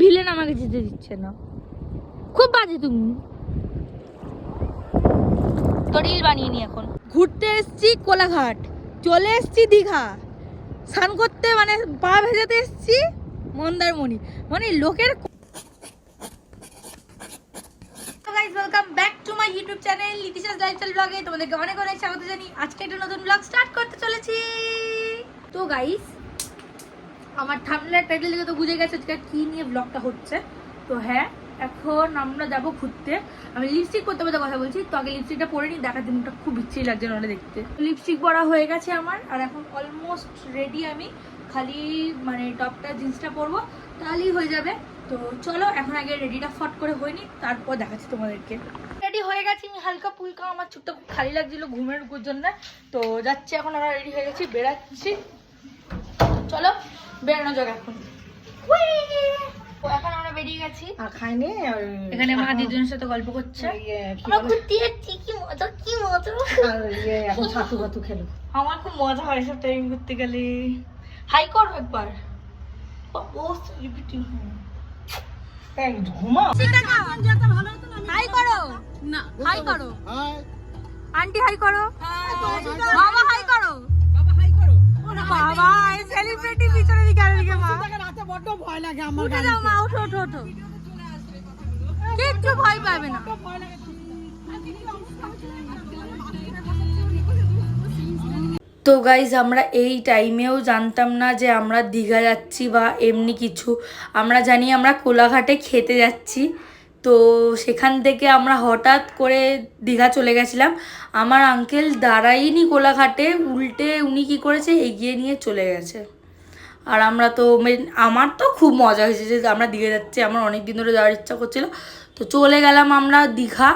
Villain আমাকে যেতে দিচ্ছে না, খুব বাজে তুমি। তো রিল বানিয়ে নি। এখন ঘুরতে এসছি কোলাঘাট, চলে এসছি দীঘা, স্নান করতে মানে পা ভেজাতে এসছি মন্দারমণি, মানে লোকের। Welcome back to my YouTube channel লিতিশাস লাইফস্টাইল ব্লগে তোমাদেরকে অনেক অনেক স্বাগত জানাই। আজকে একটা নতুন ব্লগ স্টার্ট করতে চলেছি। তো গাইস, আমার থাম্বনেল টাইটেল দেখে তো বুঝে গেছে আজকে কি নিয়ে ব্লগটা হচ্ছে। তো হ্যাঁ, এখন আমরা যাবো ঘুরতে। আমি লিপস্টিক পরতে পরতে কথা বলছি, তো আগে লিপস্টিকটা পরে নিই, দেখাতে মুখটা খুব ইচ্ছেই লাগছে না দেখতে। লিপস্টিক পরা হয়ে গেছে আমার, আর এখন অলমোস্ট রেডি আমি। খালি মানে টপটা জিন্সটা পরবো, তাহলেই হয়ে যাবে। তো চলো এখন আগে রেডিটা ফট করে হয়নি, তারপর দেখাচ্ছি তোমাদেরকে। রেডি হয়ে গেছি আমি হালকা ফুলকা, আমার চুপটা খুব খালি লাগছিল ঘুমের জন্য। তো যাচ্ছি এখন, আমরা রেডি হয়ে গেছি, বেরাচ্ছি। চলো বেরানো যাক এখন। এখন আমরা বেরিয়ে গেছি, খাইনি। এখানে মা দিদির সাথে গল্প করছে। এখন ছাতু ভাতু খেলো। আমার খুব মজা হয় সব টাইম ঘুরতে গেলে। হাই করো একবার। হাই করো না, হাই করো আন্টি, হাই করো বাবা, হাই করো বাবা। এই সেলিব্রিটি পিছনে দিকে আর দিকে মা, রাতে বড্ড ভয় লাগে আমার। উঠে যাও মা, ওঠো ওঠো ওঠো, কিচ্ছু ভয় পাবে না। তো গাইজ, আমরা এই টাইমেও জানতাম না যে আমরা দীঘা যাচ্ছি বা এমনি কিছু। আমরা জানি আমরা কোলাঘাটে খেতে যাচ্ছি। তো সেখান থেকে আমরা হঠাৎ করে দীঘা চলে গেছিলাম। আমার আঙ্কেল দাঁড়াইনি কোলাঘাটে, উল্টে উনি কী করেছে, এগিয়ে নিয়ে চলে গেছে। আর আমরা তো আমার তো খুব মজা হয়েছে যে আমরা দীঘা যাচ্ছি, আমার অনেক দিন ধরে যাওয়ার ইচ্ছা করছিল। তো চলে গেলাম আমরা দীঘা।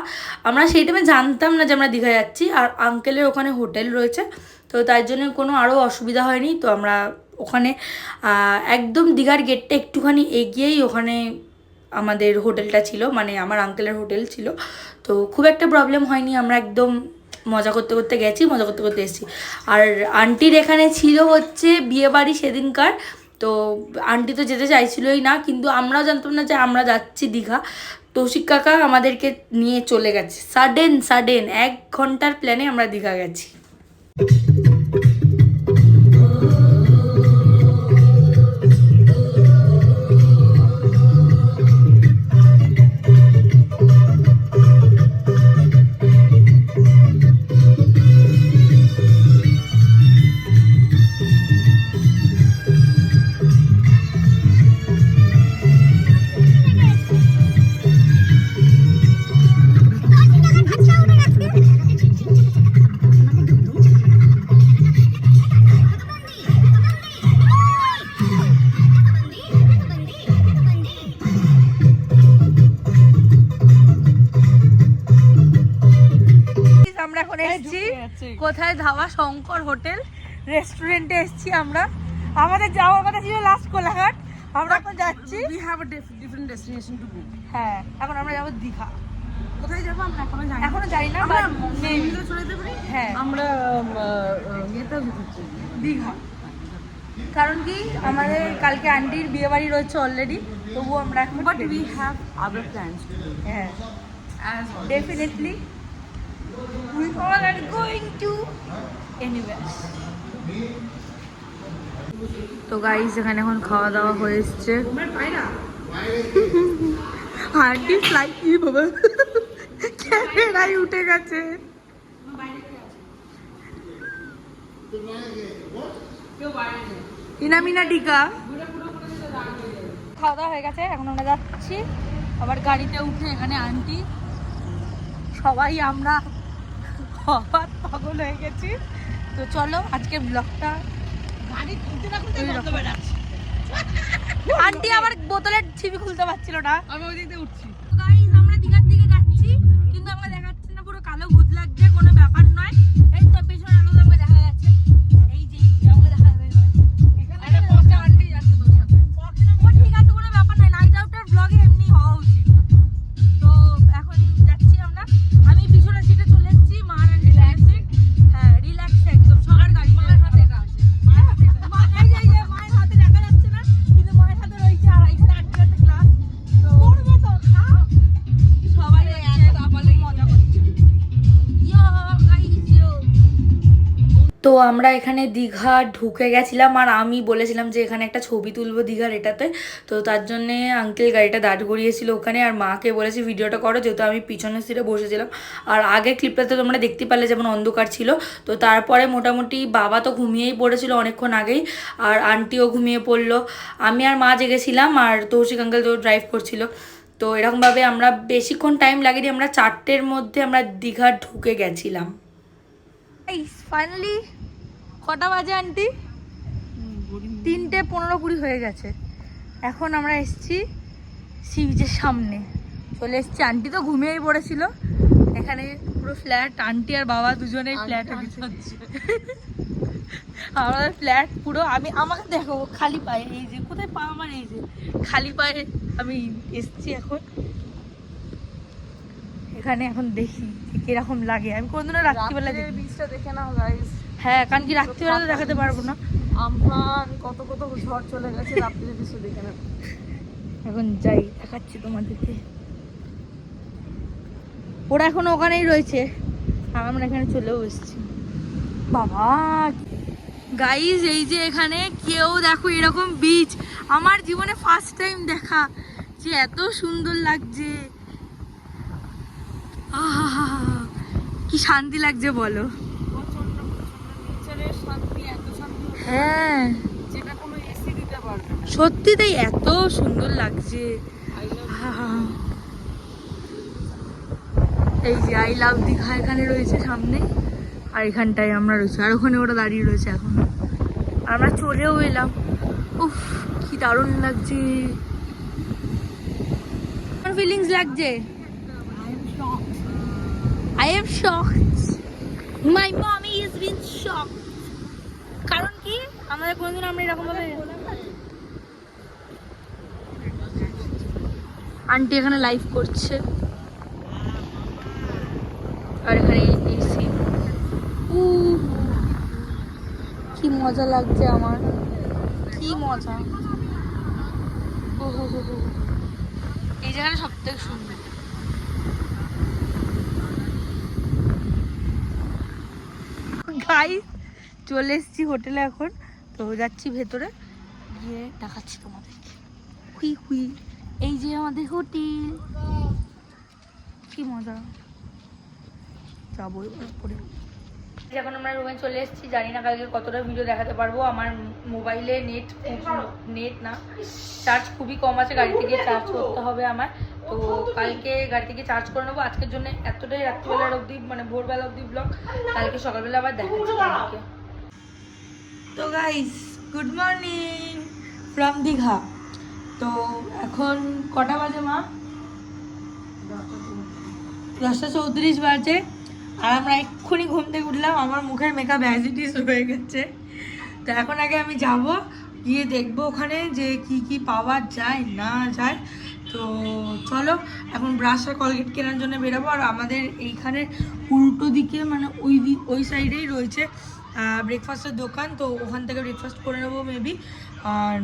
আমরা সেই টাইমে জানতাম না যে আমরা দীঘা যাচ্ছি, আর আঙ্কেলের ওখানে হোটেল রয়েছে, তো তার জন্য কোনো আরও অসুবিধা হয়নি। তো আমরা ওখানে একদম দীঘার গেটটা একটুখানি এগিয়েই ওখানে আমাদের হোটেলটা ছিল, মানে আমার আঙ্কেলের হোটেল ছিল। তো খুব একটা প্রবলেম হয়নি, আমরা একদম মজা করতে করতে গেছি, মজা করতে করতে এসেছি। আর আন্টির এখানে ছিল হচ্ছে বিয়েবাড়ি সেদিনকার, তো আন্টি তো যেতে চাইছিলই না, কিন্তু আমরাও জানতাম না যে আমরা যাচ্ছি দীঘা। তৌশিক কাকা আমাদেরকে নিয়ে চলে গেছে সাডেন 1 ঘন্টার প্ল্যানে আমরা দীঘা গেছি। কোথায়? ধাবা শঙ্কর হোটেল রেস্টুরেন্টে এসেছি আমরা। আমাদের যাওয়ার কথা ছিল লাস্ট কোলাঘাট, আমরা এখন যাচ্ছি। We have a different destination to go. হ্যাঁ, এখন আমরা যাব দীঘা। কোথায় যাব আমরা এখনো জানি না, বাট মেইনলি চলে যেতে পারি। হ্যাঁ, আমরা এটা ঘুরছি দীঘা। কারণ কি, আমাদের কালকে আন্টির বিয়ে বাড়ি রয়েছে অলরেডি, তবুও আমরা এখন, but we have other plans. হ্যাঁ, definitely we all are going to anywhere. তো গাইস, এখানে এখন খাওয়া দাওয়া হয়ে এসছে। হার্ডি ফ্লাই কি বাবা, ক্যামেরায় উঠে গেছে। ইনামিনা টিকা খাওয়া দাওয়া হয়ে গেছে, এখন আমরা যাচ্ছি আবার গাড়িতে উঠে। এখানে আন্টি, সবাই আমরা আবার পাগল হয়ে গেছি। তো চলো আজকে ব্লগটা। আন্টি আবার বোতলের ছিপি খুলতে পারছিল না, আমি ওই দিক দিয়ে উঠছি। আমরা দীঘার দিকে যাচ্ছি, কিন্তু আমরা দেখাচ্ছি না, পুরো কালো ভূত লাগছে, কোনো ব্যাপার নয়। এই তো পেছনে আনন্দ আমাকে দেখা যাচ্ছে, এই যে আমাকে দেখা যাবে। আন্টি যাচ্ছে তোর সাথে, ও ঠিক আছে, কোনো ব্যাপার নয়। নাইট আউটের ব্লগে এমনি হওয়া উচিত। তো এখন যাচ্ছি আমরা, আমি পিছনে সিটে চলে এসেছি, মার আন্টি রিল্যাক্সে। হ্যাঁ, রিল্যাক্সে একদম। সবার গাড়ি মায়ের হাতে মায়ের হাতে দেখা যাচ্ছে না, কিন্তু মায়ের হাতে রয়েছে। আর এখানে আন্টি হাতে গ্লাস। তো আমরা এখানে দীঘা ঢুকে গেছিলাম আর আমি বলেছিলাম যে এখানে একটা ছবি তুলবো দীঘার এটাতে। তো তার জন্যে আঙ্কেল গাড়িটা দাঁড় করিয়েছিল ওখানে, আর মাকে বলেছি ভিডিওটা করো, যেহেতু আমি পিছনের সিটে বসেছিলাম। আর আগের ক্লিপটাতে তোমরা দেখতে পারলে যেমন অন্ধকার ছিল। তো তারপরে মোটামুটি বাবা তো ঘুমিয়েই পড়েছিল অনেকক্ষণ আগেই, আর আন্টিও ঘুমিয়ে পড়লো। আমি আর মা জেগেছিলাম, আর তৌশিক আঙ্কেল তো ড্রাইভ করছিল। তো এরকমভাবে আমরা বেশিক্ষণ টাইম লাগেনি, আমরা 4টের মধ্যে আমরা দীঘা ঢুকে গেছিলাম। ফাইনালি কটা বাজে আন্টি? 3:15-20 হয়ে গেছে। এখন আমরা এসছি সি বিচের সামনে চলে এসছি। আন্টি তো ঘুমিয়েই পড়েছিল। এখানে পুরো ফ্ল্যাট, আন্টি আর বাবা দুজনেই ফ্ল্যাট হয়েছে। আমাদের ফ্ল্যাট পুরো, আমাকে দেখো খালি পায়ে, এই যে কোথায় পা আমার, এই যে খালি পায়ে আমি এসছি এখন এখানে। এখন দেখি কিরকম লাগে। আমি কোনদিনও রাত্রিবেলা বিচটা দেখে নাও গাইস। হ্যাঁ, কারণ কি রাত্রিবেলা তো দেখাতে পারবো না। আমফান কত কত ঝড় চলে গেছে, রাত্রির বিচটা দেখে নাও। এখন যাই, দেখাচ্ছি তোমাদেরকে। ওরা এখন ওখানেই রয়েছে আর আমরা এখানে চলেও এসেছি। বাবা গাইস, এই যে এখানে কেউ দেখো এরকম বিচ আমার জীবনে ফার্স্ট টাইম দেখা, যে এত সুন্দর লাগছে। আহা, কি শান্তি লাগছে বলো। হ্যাঁ, যেটা কোনো এসি দিতে পারবে না। সত্যি তাই, এত সুন্দর লাগছে। এই যে আই লাভ দীঘা এখানে রয়েছে সামনে, আর এখানটায় আমরা রয়েছি, আর ওখানে ওরা দাঁড়িয়ে রয়েছে এখন। আর আমরা চলেও এলাম। উফ, কি দারুণ লাগছে। আমার ফিলিংস লাগছে। I am shocked. My mommy has been shocked. কারণ কি আমাদের কোনদিন আমরা এরকম ভাবে, আন্টি এখানে লাইভ করছে আর এখানে এসি। কি মজা লাগছে আমার, কি মজা। এই জায়গাটা সব থেকে সুন্দর। গাইস, চলে এসেছি হোটেলে এখন। তো যাচ্ছি ভেতরে গিয়ে দেখাচ্ছি তোমাদেরকে। হুই হুই, এই যে আমাদের হোটেল, কি মজা। যাবো পরে। এখন আমরা রুমে চলে এসেছি। জানি না কালকে কতটা ভিডিও দেখাতে পারবো। আমার মোবাইলে নেট না, চার্জ খুবই কম আছে। গাড়ি থেকে চার্জ করতে হবে আমার। তো কালকে গাড়ি থেকে চার্জ করে নেবো। আজকের জন্য এতটাই, রাত্রিবেলার অবধি, মানে ভোরবেলা অবধি ব্লগ। কালকে সকালবেলা আবার দেখাচ্ছি তোমাকে। তো guys, good morning from Digha. তো এখন কটা বাজে মা? 10:34 বাজে। আর আমরা এক্ষুনি ঘুম থেকে উঠলাম। আমার মুখের মেকআপ অ্যাজ ইট ইজ হয়ে গেছে। তো এখন আগে আমি যাব, গিয়ে দেখবো ওখানে যে কি কি পাওয়া যায় না যায়। তো চলো, এখন ব্রাশ আর কলগেট কেনার জন্য বেরোবো। আর আমাদের এইখানে উল্টো দিকে, মানে ওই সাইডেই রয়েছে ব্রেকফাস্টের দোকান। তো ওখান থেকে ব্রেকফাস্ট করে নেবো মেবি। আর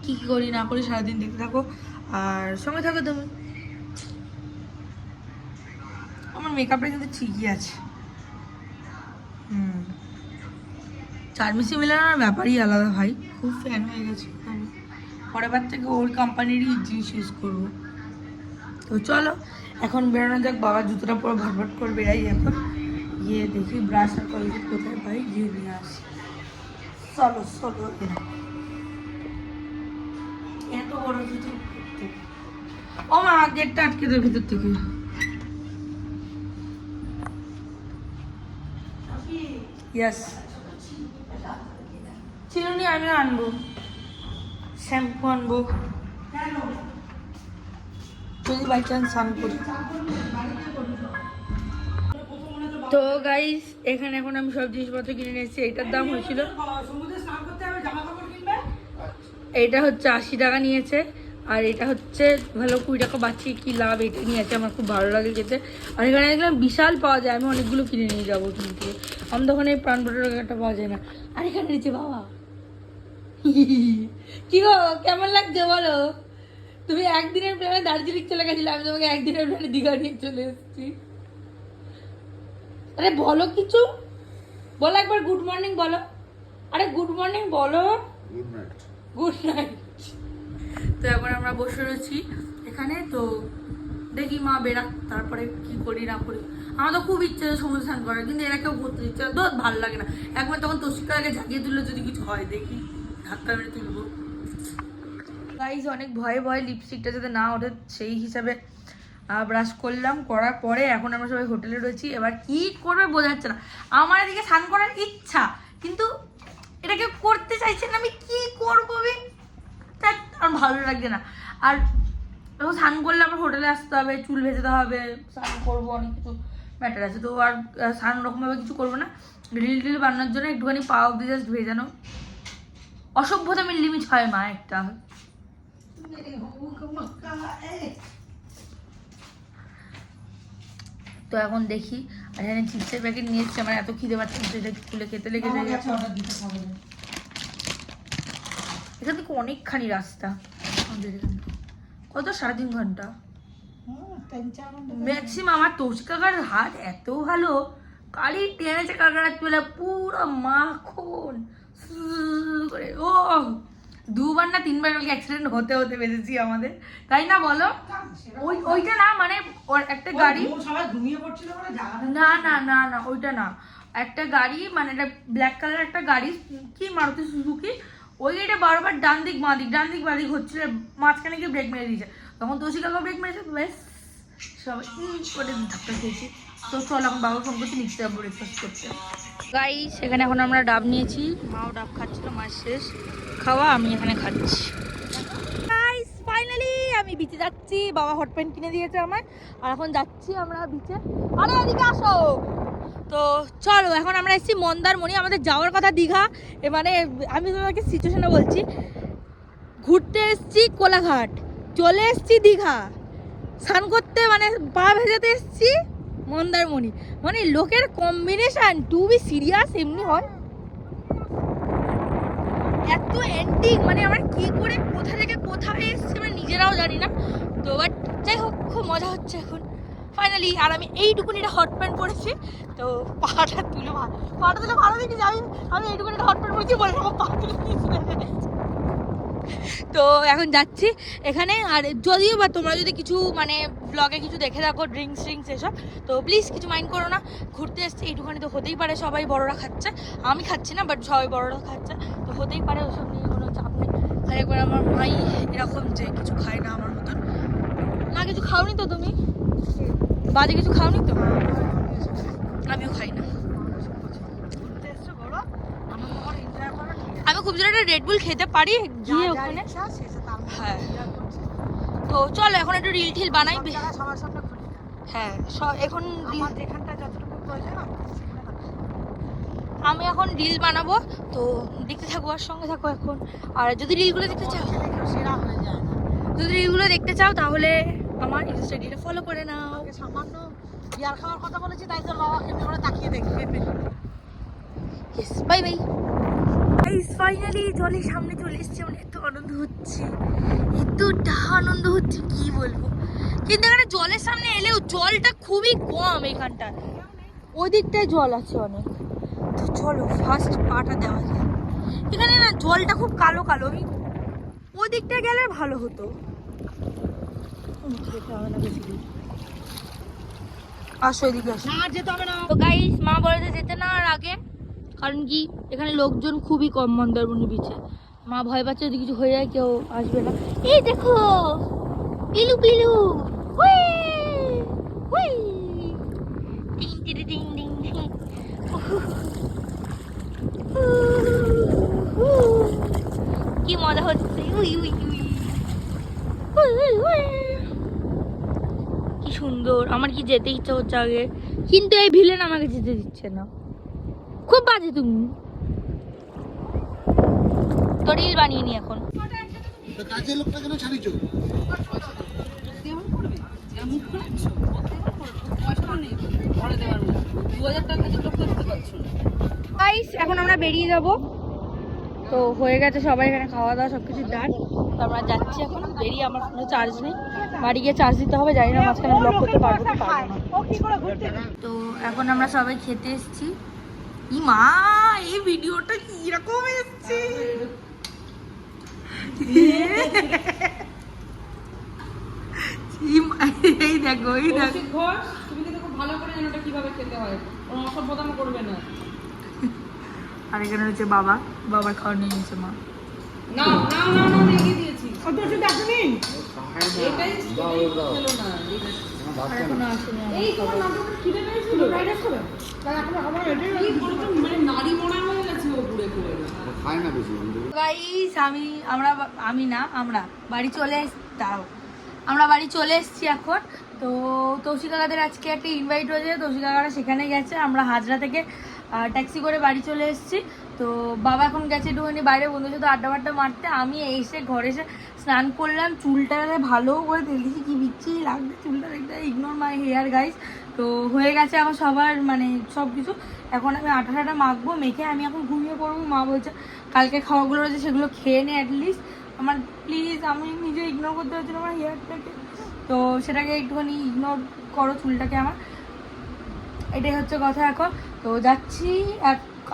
কী কী করি না করি সারাদিন দেখতে থাকো, আর সঙ্গে থাকো তুমি। আমার মেকআপটা কিন্তু ঠিকই আছে। চারমিশি মিলানোর ব্যাপারই আলাদা ভাই, খুব ফ্যান হয়ে গেছে আমি। পরের বার থেকে ওর কোম্পানিরই জিনিস ইউজ করবো। তো চলো এখন বেরোনো যাক। বাবার জুতোটা পরে ভটভট করে বেরাই। এখন গিয়ে দেখি ব্রাশ আর কলগেট কোথায় পাই, গিয়ে নিয়ে আসি। চলো চলো, এত বড় জুতো। ও মা, গেটটা আটকে দেবে ভিতর থেকে। ইয়েস, চিরুনি আমিও আনবো, শ্যাম্পু আনবো যদি বাই চান্স স্নান করি। তো গাইস, এখানে এখন আমি সব জিনিসপত্র কিনে নিয়েছি। এইটার দাম হয়েছিল, এইটা হচ্ছে 80 টাকা নিয়েছে। আর এটা হচ্ছে ভালো 20 টাকা বাঁচিয়ে কি লাভ, এটা নিয়েছে। আমার খুব ভালো লাগে খেতে। আর এখানে দেখলাম বিশাল পাওয়া যায়, আমি অনেকগুলো কিনে নিয়ে যাবো। কিন্তু আমাদের ওখানে প্রাণ একটা পাওয়া যায় না। আর এখানে নিচে বাবা কি গো, কেমন লাগছে বলো? তুমি একদিনের প্ল্যানে দার্জিলিং চলে গেছিলে, আমি তোমাকে একদিনের প্ল্যানে দীঘা নিয়ে চলে এসেছি। আরে বলো কিছু। বলো একবার গুড মর্নিং বলো। আরে গুড মর্নিং বলো। Good night. Good night. তো এখন আমরা বসে রয়েছি এখানে, তো দেখি মা বেরাক তারপরে কি করি না করি। আমার তো খুব ইচ্ছে সমুদ্র স্নান করার, কিন্তু এরা কেউ করতে দিচ্ছে না, তো ভালো লাগে না। একবার তখন তোষিকার আগে ঝাঁকিয়ে তুললে যদি কিছু হয়, দেখি ধাক্কা মেরে তুলবো। গাইজ অনেক ভয়ে ভয়ে লিপস্টিকটা যাতে না ওঠে সেই হিসাবে ব্রাশ করলাম, করার পরে এখন আমরা সবাই হোটেলে রয়েছি। এবার কি করবে বোঝা যাচ্ছে না। আমার এদিকে স্নান করার ইচ্ছা, কিন্তু এটাকে করতে চাইছে না। আমি কি করবো, আমার ভালো লাগছে না। আর এখন স্নান করলে আমার হোটেলে আসতে হবে, চুল ভেজাতে হবে, স্নান করবো, অনেক কিছু ম্যাটার আছে। তো আর স্নান ওরকমভাবে কিছু করবো না। রিল টিল বানানোর জন্য একটুখানি পা অব্দি জাস্ট ভেজানো। অসভ্যতা মিল লিমিট হয় মা একটা। তো এখন দেখি, আর এখানে চিপসের প্যাকেট নিয়ে এসছি। আমার এত খিদে পাচ্ছে, এটা খুলে খেতে লেগে যায়। এখান থেকে অনেকখানি রাস্তা আমাদের এখানে, কত 3.5 ঘন্টা ম্যাক্সিমাম। আমার তোষি কাকার হাত এত ভালো, কালি টেনেছে কাকার চলে পুরো মাখন করে। ও 2বার না 3বার কালকে অ্যাক্সিডেন্ট হতে হতে বেঁচেছি আমাদের, তাই না বলো? ওইটা না, মানে ওর একটা গাড়ি, না না না না ওইটা না, একটা গাড়ি, মানে একটা ব্ল্যাক কালার একটা গাড়ি, কি মারুতি সুজুকি, ওই গাড়িটা বারবার ডান দিক বাঁ দিক ডান দিক বাঁ দিক হচ্ছিল, মাঝখানে গিয়ে ব্রেক মেরে দিয়েছে। তখন তোষি কাকা ব্রেক মেরেছে, ব্যাস সবাই করে ধাক্কা খেয়েছি। তো চল এখন বাবা ফোন করতে নিচে যাবো ব্রেকফাস্ট করতে। গাইস সেখানে এখন আমরা ডাব নিয়েছি, মাও ডাব খাচ্ছিল, মায়ের শেষ খাওয়া, আমি এখানে খাচ্ছি। গাইস ফাইনালি আমি বিচে যাচ্ছি, বাবা হট প্যান্ট কিনে দিয়েছে আমায়, আর এখন যাচ্ছি আমরা বিচে। আরে এদিকে আসো। তো চলো এখন আমরা এসেছি মন্দারমণি, আমাদের যাওয়ার কথা দীঘা। মানে আমি তোমাকে সিচুয়েশনটা বলছি, ঘুরতে এসেছি কোলাঘাট, চলে এসেছি দীঘা, স্নান করতে মানে পা ভেজাতে এসেছি মন্দারমণি। মানে লোকের কম্বিনেশন টু বি সিরিয়াস এমনি হয়, এত এন্ডিং, মানে আমরা কি করে কোথা থেকে কোথায় এসেছি আমরা নিজেরাও জানি না। তো বাট যাই হোক, খুব মজা হচ্ছে এখন ফাইনালি। আর আমি এইটুকুনিটা হট প্যান্ট পরেছি, তো পাটা তুলে ভালো দেখি যাই। আমি এইটুকুনিটা হট প্যান্ট পরেছি বলে আমার পা তুলে তো এখন যাচ্ছি এখানে। আর যদিও বা তোমরা যদি কিছু মানে ব্লগে কিছু দেখে থাকো ড্রিঙ্কস এসব, তো প্লিজ কিছু মাইন্ড করো না। ঘুরতে এসছি এইটুখানি তো হতেই পারে, সবাই বড়রা খাচ্ছে, আমি খাচ্ছি না, বাট সবাই বড়রা খাচ্ছে, তো হতেই পারে, ওসব নিয়ে কোনো চাপ নেই। আর একবার আমার মাই এরকম যে কিছু খায় না আমার মতন। না কিছু খাওনি তো তুমি? বাজে কিছু খাওনি তো? আমিও খাই না। আমি খুব জোরে একটা রেড বুল খেতে পারি গিয়ে ওখানে। হ্যাঁ তো চলো এখন একটু রিল ঠিল বানাই। হ্যাঁ এখন আমি এখন রিল বানাবো, তো দেখতে থাকো আর সঙ্গে থাকো এখন। আর যদি রিলগুলো দেখতে চাও, তাহলে আমার ইনস্টাগ্রামে ফলো করে নাও। সামান্য বিয়ার খাওয়ার কথা বলেছি, তাই তো বাবাকে তাকিয়ে দেখবে। Yes, bye bye. ফাইনালি জলের সামনে চলে এসেছি, আমার এত আনন্দ হচ্ছে, এতটা আনন্দ হচ্ছে কি বলবো। কিন্তু এখানে জলের সামনে এলেও জলটা খুবই কম এখানটা, ওই দিকটায় জল আছে অনেক। তো চলো ফার্স্ট পাটা দেওয়া যায়। এখানে না জলটা খুব কালো কালো, আমি ওই দিকটায় গেলে ভালো হতো। আসো এদিকে আসো। তো গাইস মা বলেছে যেতে না আর আগে, কারণ কি এখানে লোকজন খুবই কম মন্দারমণি বিচে। মা ভয় পাচ্ছে যদি কিছু হয়ে যায় কেউ আসবে না। এই দেখো পিলু পিলু, কি মজা হচ্ছে, কি সুন্দর। আমার কি যেতে ইচ্ছা হচ্ছে আগে, কিন্তু এই ভিলেন আমাকে যেতে দিচ্ছে না, খুব বাজে। তুমি তো রিল বানিয়ে নি এখন। কাজের লোকটা কেন ছাড়িছো? গাইস এখন আমরা বেরিয়ে যাব, তো হয়ে গেছে সবাই এখানে খাওয়া দাওয়া সবকিছু ডান। তো আমরা যাচ্ছি এখন বেরিয়ে, আমার ফোনে চার্জ নেই, বাড়ি গিয়ে চার্জ দিতে হবে, জানি না মাঝখানে ব্লক করতে পারবো কি পারবো না। তো এখন আমরা সবাই খেতে এসেছি, ই মা এই ভিডিওটা কিরকম এসছে এই দেখো এই দেখো কৌশিক ঘোষ, তুমি কিন্তু খুব ভালো করে জানো এটা কিভাবে খেতে হয়, কোনো অসভ্যতাম করবে না। আর এখানে হচ্ছে বাবার খাওয়া নিয়ে নিয়েছে মা। না না না না এগিয়ে দিয়েছি। কত ওষুধ আসেনি? এটাই খেলো না। আর এখনো আসেনি আমার এই তোমার খাবার। নাটকটা খিদে পেয়েছিল? ফ্রাইড রাইস খাবে? তাহলে এখন আমার এটাই কি বলতো, মানে নারী মরা হয়ে গেছে ও পুরো পুরো। খায় না বেশি গাইস আমরা বাড়ি চলে আমরা বাড়ি চলে এসেছি এখন। তো তৌশিক কাকাদের আজকে একটা ইনভাইট হয়েছে, তৌশিক কাকারা সেখানে গেছে, আমরা হাজরা থেকে ট্যাক্সি করে বাড়ি চলে এসেছি। তো বাবা এখন গেছে একটুখানি বাইরে বন্ধুর সাথে আড্ডা মারতে। আমি এসে ঘরে এসে স্নান করলাম, চুলটা ভালো করে তেল দিয়েছি, কি বিচ্ছিরি লাগছে চুলটা দেখতে, ইগনোর মাই হেয়ার গাইস। তো হয়ে গেছে আমার সবার মানে সব কিছু। এখন আমি আটা মাখবো, মেখে আমি এখন ঘুমিয়ে পড়বো। মা বলছে কালকে খাওয়াগুলো রয়েছে সেগুলো খেয়ে নে অ্যাটলিস্ট। আমার প্লিজ, আমি নিজে ইগনোর করতে পারছি না আমার হেয়ারটাকে, তো সেটাকে একটুখানি ইগনোর করো চুলটাকে আমার, এটাই হচ্ছে কথা এখন। তো যাচ্ছি।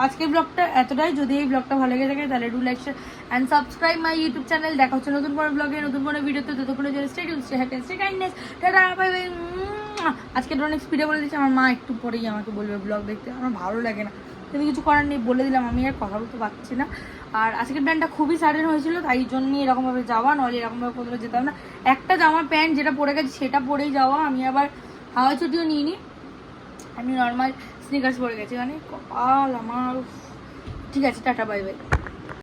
আজকের ব্লগটা এতটাই। যদি এই ব্লগটা ভালো লেগে থাকে তাহলে do like share and subscribe my YouTube channel. দেখা হচ্ছে নতুন কোনো ব্লগে, নতুন কোনো ভিডিওতে। ততক্ষণের জন্য stay tune, stay happy, stay kindness. Tata, bye bye. আজকে অনেক স্পিডে বলে দিচ্ছি, আমার মা একটু পরেই আমাকে বলবে ব্লগ দেখতে, আমার ভালো লাগে না, কিন্তু কিছু করার নেই, বলে দিলাম, আমি আর কথা বলতে পারছি না। আর আজকের প্ল্যানটা খুবই সাডেন হয়েছিল, তাই জন্যই এরকমভাবে যাওয়া, নইলে এরকমভাবে কোথাও যেতাম না। একটা জামা প্যান্ট যেটা পরে গেছি সেটা পরেই যাওয়া। আমি আবার হাওয়া ছুটিও নিইনি, আমি নর্মাল স্নিকার্স পরে গেছি, মানে কপাল আমার। ঠিক আছে, টাটা, বাই বাই।